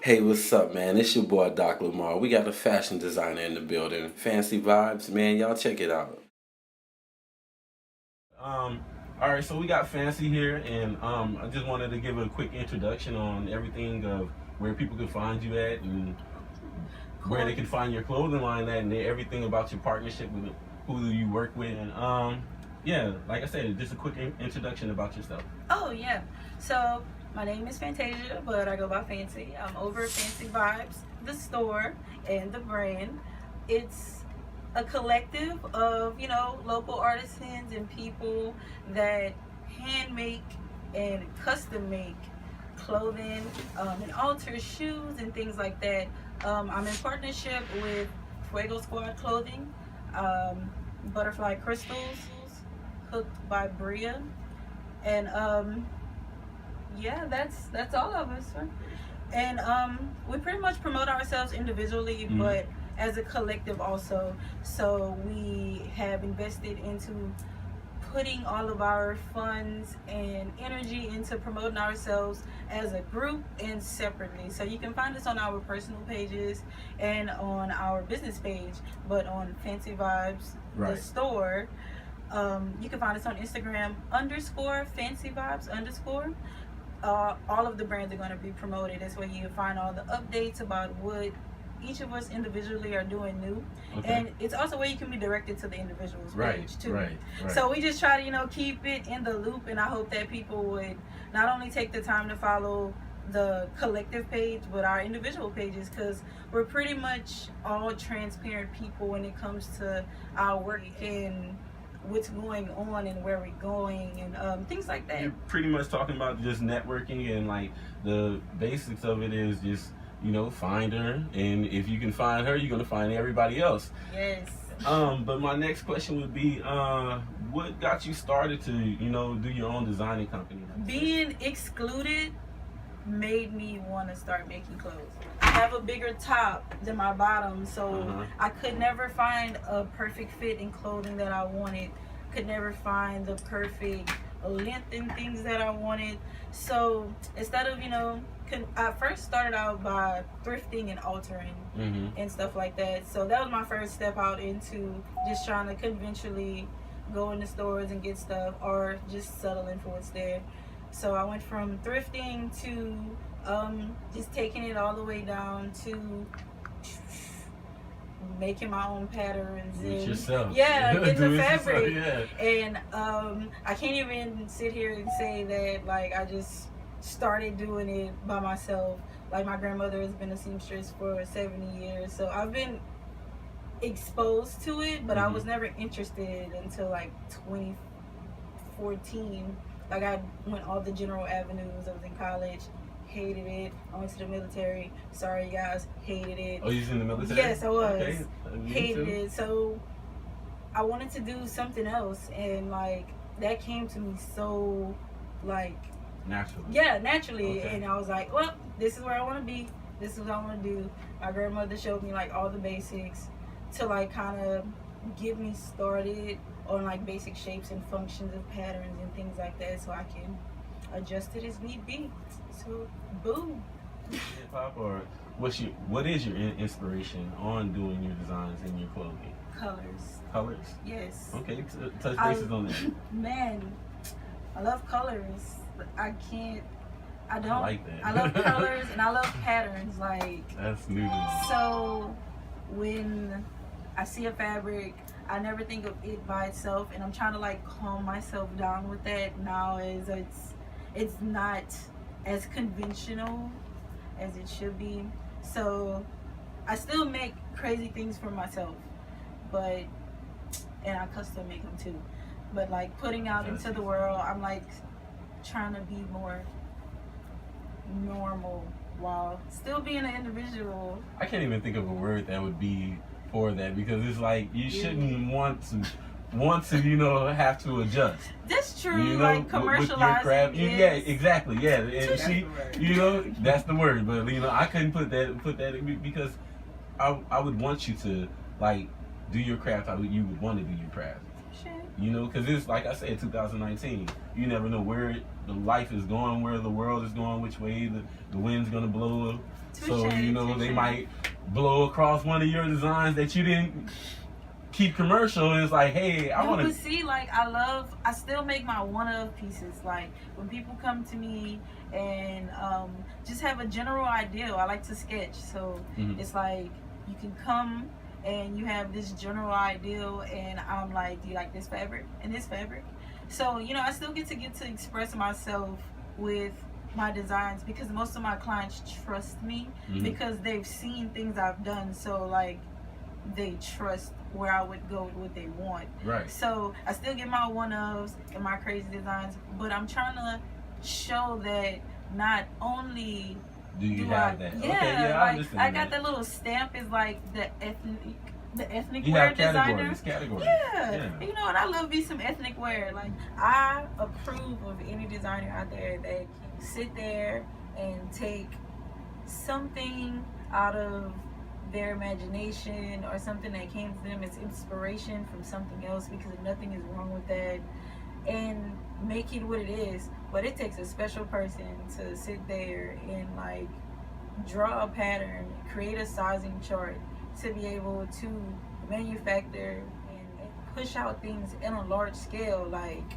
Hey, what's up, man? It's your boy Doc Lamar. We got a fashion designer in the building. Fancy vibes, man. Y'all check it out. Um, all right, so we got Fancy here, and I just wanted to give a quick introduction on everything of where people can find you at and where they can find your clothing line at, and everything about your partnership with who you work with. And yeah, like I said, just a quick introduction about yourself. Oh yeah. So my name is Fantasia, but I go by Fancy. I'm over at Fancy Vibes, the store and the brand. It's a collective of, local artisans and people that hand make and custom make clothing and alter shoes and things like that. I'm in partnership with Fuego Squad Clothing, Butterfly Crystals, Hooked by Bria, and yeah, that's all of us. And we pretty much promote ourselves individually, but as a collective also. So we have invested into putting all of our funds and energy into promoting ourselves as a group and separately. So you can find us on our personal pages and on our business page, but on Fancy Vibes, the store, you can find us on Instagram _Fancy Vibes _ all of the brands are going to be promoted. That's where you can find all the updates about what each of us individually are doing new. And it's also where you can be directed to the individual's page too. So we just try to keep it in the loop, and I hope that people would not only take the time to follow the collective page but our individual pages, because we're pretty much all transparent people when it comes to our work and what's going on and where we're going and things like that. You're pretty much talking about just networking, and like the basics of it is just find her, and if you can find her, you're gonna find everybody else. Yes. But my next question would be, what got you started to do your own designing company? Being excluded made me want to start making clothes. I have a bigger top than my bottom, so I could never find a perfect fit in clothing that I wanted. Could never find the perfect length in things that I wanted. So instead of I first started out by thrifting and altering and stuff like that. So that was my first step out into just trying to conventionally go into stores and get stuff, or just settling for what's there. So I went from thrifting to just taking it all the way down to making my own patterns and getting the fabric. And I can't even sit here and say that like I just started doing it by myself. Like my grandmother has been a seamstress for 70 years, so I've been exposed to it, but I was never interested until like 2014. Like I went all the general avenues. I was in college, hated it. I went to the military. Sorry guys, hated it. Oh, you was in the military? Yes, I was. Okay. Hated it. So I wanted to do something else, and like that came to me so like naturally. Yeah, naturally. And I was like, well, this is where I want to be. This is what I want to do. My grandmother showed me like all the basics to like kind of get me started on like basic shapes and functions of patterns and things like that, so I can adjust it as need be. So boom. Hip hop, or what is your inspiration on doing your designs and your clothing? Colors. Yes. Okay, touch bases on that. Man, I love colors. I don't like that. I love colors and I love patterns. Like, that's new to me. So when I see a fabric, I never think of it by itself, and I'm trying to like calm myself down with that now, as it's not as conventional as it should be. So I still make crazy things for myself, and I custom make them too. But like putting out into the world, I'm like trying to be more normal while still being an individual. I can't even think of a word that would be for that, because it's like you shouldn't want to have to adjust. That's true. Like commercializing. Yeah, exactly. Yeah, and see, that's the word. But I couldn't put that in, because I would want you to like do your craft how you would want to do your craft. Sure. Because it's like I said, 2019. You never know where the life is going, where the world is going, which way the wind's gonna blow. So they might blow across one of your designs that you didn't keep commercial. And it's like, hey, I want to see. Like, I still make my one-of pieces. Like, when people come to me and just have a general idea, I like to sketch. So it's like you can come and you have this general ideal, and I'm like, do you like this fabric and this fabric? So I still get to express myself with my designs, because most of my clients trust me because they've seen things I've done. So like, they trust where I would go with what they want. Right. So I still get my one-ofs and my crazy designs, but I'm trying to show that not only do you have that. Yeah, okay, yeah, I understand. I got that little stamp is like the ethnic you wear have designer. Categories. Yeah. Yeah. And I love me some ethnic wear. Like, I approve of any designer out there that can sit there and take something out of their imagination or something that came to them as inspiration from something else, because nothing is wrong with that, and make it what it is. But it takes a special person to sit there and like draw a pattern, create a sizing chart, to be able to manufacture and push out things in a large scale. Like,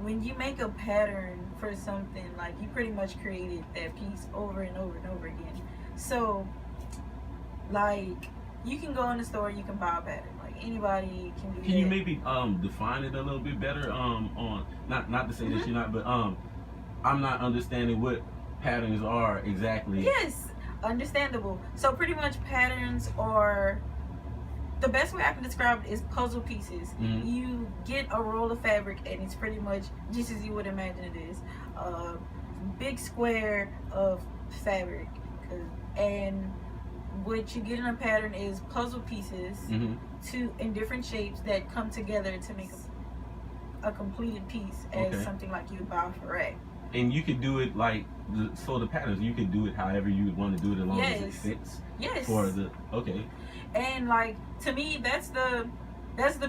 when you make a pattern for something, like, you pretty much created that piece over and over and over again. So like, you can go in the store, you can buy a pattern. Like, anybody can do that. Can you maybe define it a little bit better? On not to say that you're not, but I'm not understanding what patterns are exactly. Yes, understandable. So pretty much patterns are, the best way I can describe it is puzzle pieces. You get a roll of fabric, and it's pretty much just as you would imagine it is. A big square of fabric, and what you get in a pattern is puzzle pieces in different shapes that come together to make a completed piece as something like you would buy for rack. And you could do it like the patterns. You could do it however you would want to do it, as long as it fits. Yes. And like, to me, that's the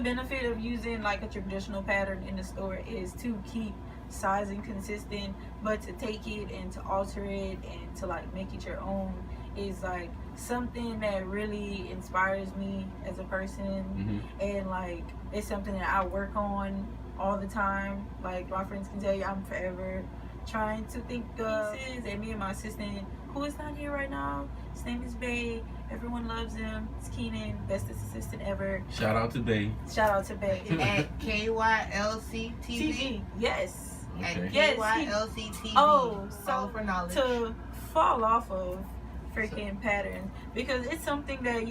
benefit of using like a traditional pattern in the store, is to keep sizing consistent, but to take it and to alter it and to like make it your own is like something that really inspires me as a person. And like, it's something that I work on all the time. Like, my friends can tell you, I'm forever trying to think of pieces, and me and my assistant, who is not here right now, his name is Bay, everyone loves him, it's Keenan, bestest assistant ever. Shout out to Bay. At KYLC TV. Yes. Okay. Yes, KYLC TV. Oh, so for knowledge. To fall off of freaking patterns, because it's something that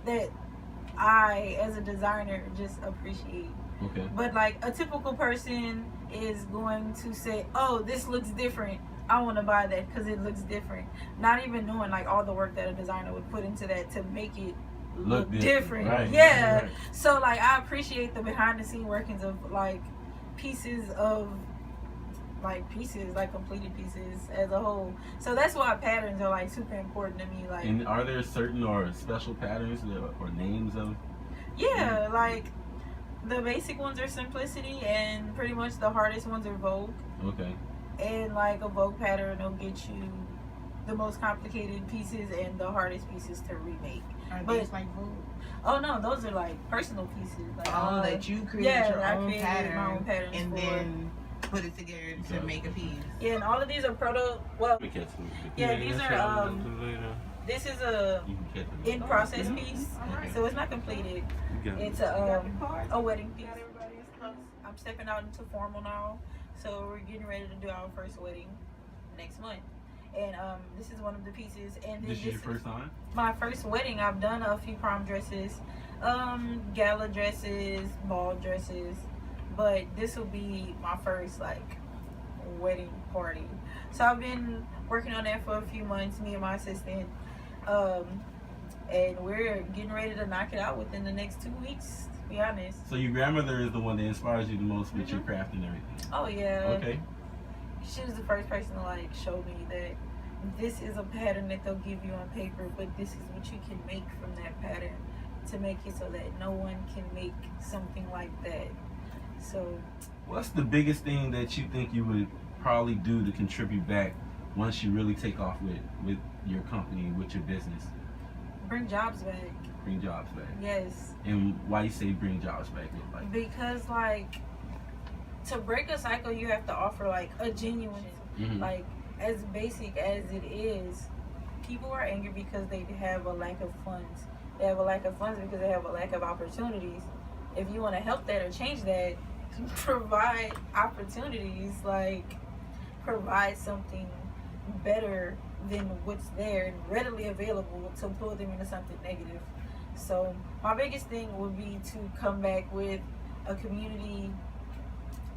that I, as a designer, just appreciate. But like, a typical person is going to say, oh, this looks different, I want to buy that because it looks different, not even knowing like all the work that a designer would put into that to make it look different. Right. Yeah. Right. So like, I appreciate the behind the scene workings of like pieces, like completed pieces as a whole. So that's why patterns are like super important to me. Like, and are there certain or special patterns or names of? Yeah, like, the basic ones are simplicity, and pretty much the hardest ones are Vogue. Okay. And like, a Vogue pattern will get you the most complicated pieces and the hardest pieces to remake. Are these like Vogue? Oh no, those are like personal pieces. Like, that you create your own pattern, my own patterns and then put it together to make a piece. Yeah, and all of these are these are this is a in process piece, so it's not completed. It's a wedding piece. I'm stepping out into formal now, so we're getting ready to do our first wedding next month. And this is one of the pieces. And this is your first time? My first wedding. I've done a few prom dresses, gala dresses, ball dresses, but this will be my first like wedding party. So I've been working on that for a few months, me and my assistant, and we're getting ready to knock it out within the next 2 weeks, to be honest. So your grandmother is the one that inspires you the most with your craft and everything? Oh yeah. Okay. She was the first person to like show me that this is a pattern that they'll give you on paper, but this is what you can make from that pattern to make it so that no one can make something like that. So what's the biggest thing that you think you would probably do to contribute back once you really take off with your company, with your business? Bring jobs back. Bring jobs back. Yes. And why you say bring jobs back? Like, because like to break a cycle, you have to offer like a genuine, like as basic as it is. People are angry because they have a lack of funds. They have a lack of funds because they have a lack of opportunities. If you want to help that or change that, provide opportunities, like provide something better than what's there and readily available to pull them into something negative. So my biggest thing would be to come back with a community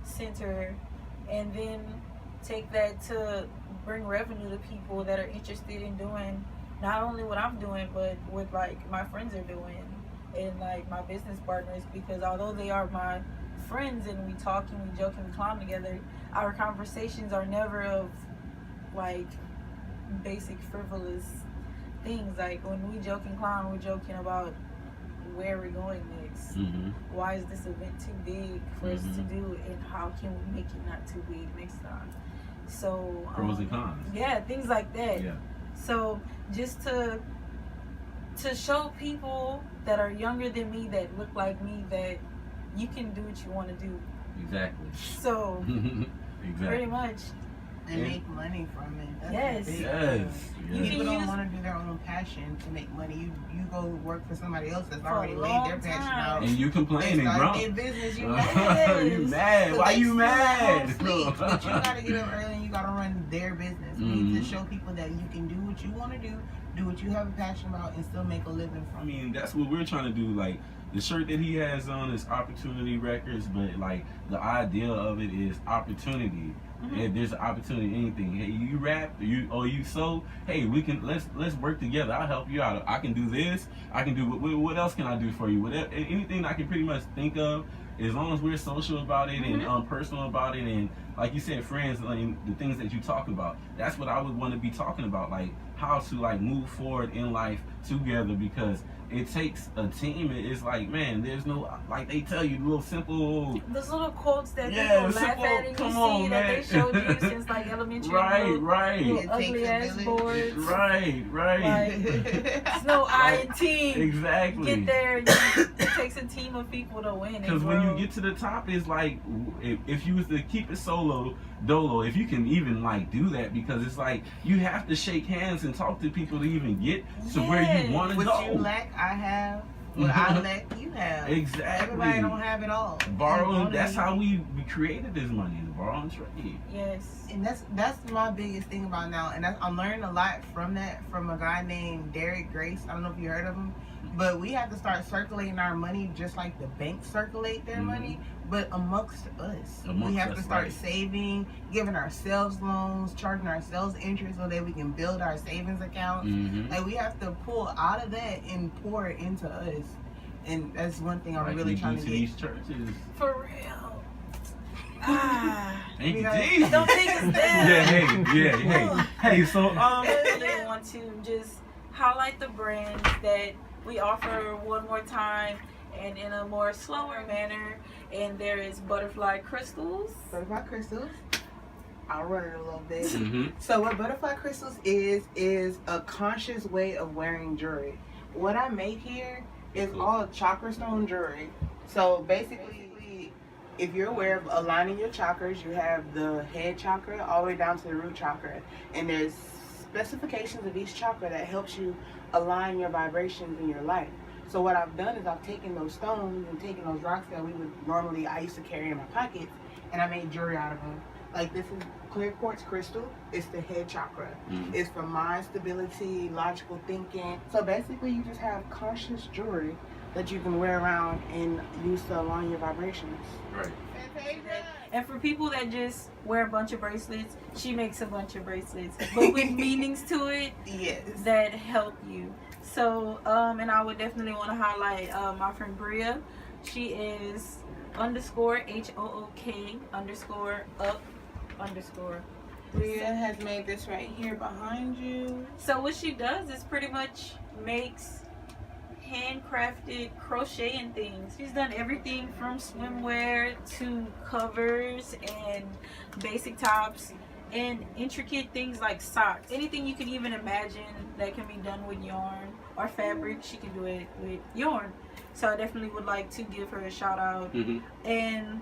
center and then take that to bring revenue to people that are interested in doing not only what I'm doing, but what like my friends are doing and like my business partners, because although they are my friends and we talk and we joke and we clown together, our conversations are never of like basic frivolous things. Like when we joke and clown, we're joking about where we're going next. Why is this event too big for us to do, and how can we make it not too big next time? So pros and cons. Yeah, things like that. Yeah. So just to show people that are younger than me, that look like me, that you can do what you want to do. Exactly. So exactly. pretty much. And make money from it. That's Yes. big Yes. deal. People don't want to do their own passion to make money. You go work for somebody else that's already laid their passion out. And you complain and start grunt. their business. You mad? You mad? Why you mad? But you gotta get up early and you gotta run their business. You need to show people that you can do what you want to do what you have a passion about, and still make a living from it. I mean, that's what we're trying to do. Like, the shirt that he has on is Opportunity Records, but like the idea of it is opportunity. If there's an opportunity in anything, hey, you rap, you sew, hey, we can let's work together. I'll help you out. I can do this. I can do what else can I do for you? Whatever, anything I can pretty much think of, as long as we're social about it and personal about it, and like you said, friends, like, the things that you talk about. That's what I would want to be talking about, like how to like move forward in life together, because it takes a team. It's like, man, there's no, like they tell you, little simple, those little quotes that yeah, people laugh simple, at and you come see on, that man. they showed you since like elementary. Right. Little ugly ass boards. Right. Like, it's no I in team. Exactly. Get there. It takes a team of people to win. Because when you get to the top, it's like, if you was to keep it dolo, if you can even like do that, because it's like you have to shake hands and talk to people to even get to where you want to go. What you lack, I have. What I lack, you have. Exactly. Everybody don't have it all. Borrowing. That's how we created this money. The borrow and trade. Yes. And that's my biggest thing about now, and I'm learning a lot from that, from a guy named Derek Grace. I don't know if you heard of him, but we have to start circulating our money just like the banks circulate their money, but amongst us. We have to start saving, giving ourselves loans, charging ourselves interest so that we can build our savings accounts. Like, we have to pull out of that and pour it into us. And that's one thing I'm really trying to get. These churches. For real. Thank you, Jesus. Don't think it's that. Hey, so I really want to just highlight the brands that we offer one more time and in a more slower manner. And there is Butterfly Crystals. Butterfly Crystals. I'll run it a little bit. So what Butterfly Crystals is a conscious way of wearing jewelry. What I make here is all chakra stone jewelry. So basically, if you're aware of aligning your chakras, you have the head chakra all the way down to the root chakra. And there's specifications of each chakra that helps you align your vibrations in your life. So what I've done is I've taken those stones and taken those rocks that I used to carry in my pockets, and I made jewelry out of them. Like, this is clear quartz crystal. It's the head chakra. It's for mind stability, logical thinking. So basically, you just have conscious jewelry that you can wear around and use to align your vibrations. Right. And for people that just wear a bunch of bracelets, she makes a bunch of bracelets, but with meanings to it that help you. So, and I would definitely want to highlight my friend Bria. She is _HOOK_up_. Bria has made this right here behind you. So what she does is pretty much makes handcrafted crocheting things. She's done everything from swimwear to covers and basic tops and intricate things like socks. Anything you can even imagine that can be done with yarn or fabric, she can do it with yarn. So I definitely would like to give her a shout out. And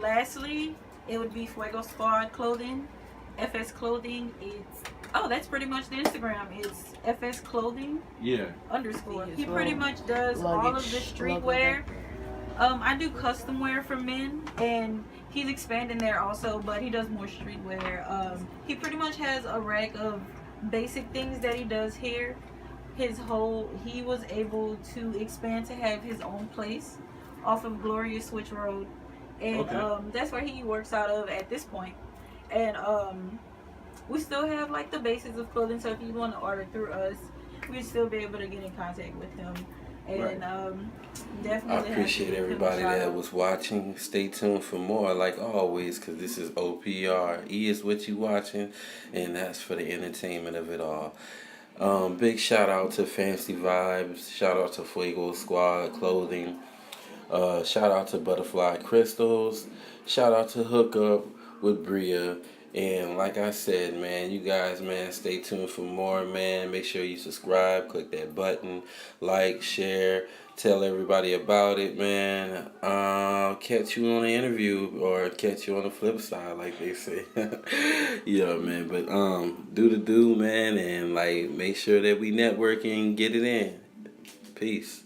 lastly, it would be Fuego Squad Clothing. FS Clothing, that's pretty much the Instagram. It's FS Clothing _. He pretty much does all of the streetwear. I do custom wear for men, and he's expanding there also, but he does more streetwear. He pretty much has a rack of basic things that he does here. He was able to expand to have his own place off of Glorious Switch Road, and that's where he works out of at this point. And we still have like the basics of clothing, so if you want to order through us, we'd still be able to get in contact with him. And definitely I appreciate everybody that was watching. Stay tuned for more, like always, because this is OPR. E is what you watching, and that's for the entertainment of it all. Big shout out to Fancy Vibes. Shout out to Fuego Squad Clothing. Shout out to Butterfly Crystals. Shout out to Hookup with Bria. And like I said, man, you guys, man, stay tuned for more, man. Make sure you subscribe, click that button, like, share, tell everybody about it, man. Catch you on the interview or catch you on the flip side, like they say. Yeah, man. But do the do, man, and like make sure that we network and get it in. Peace.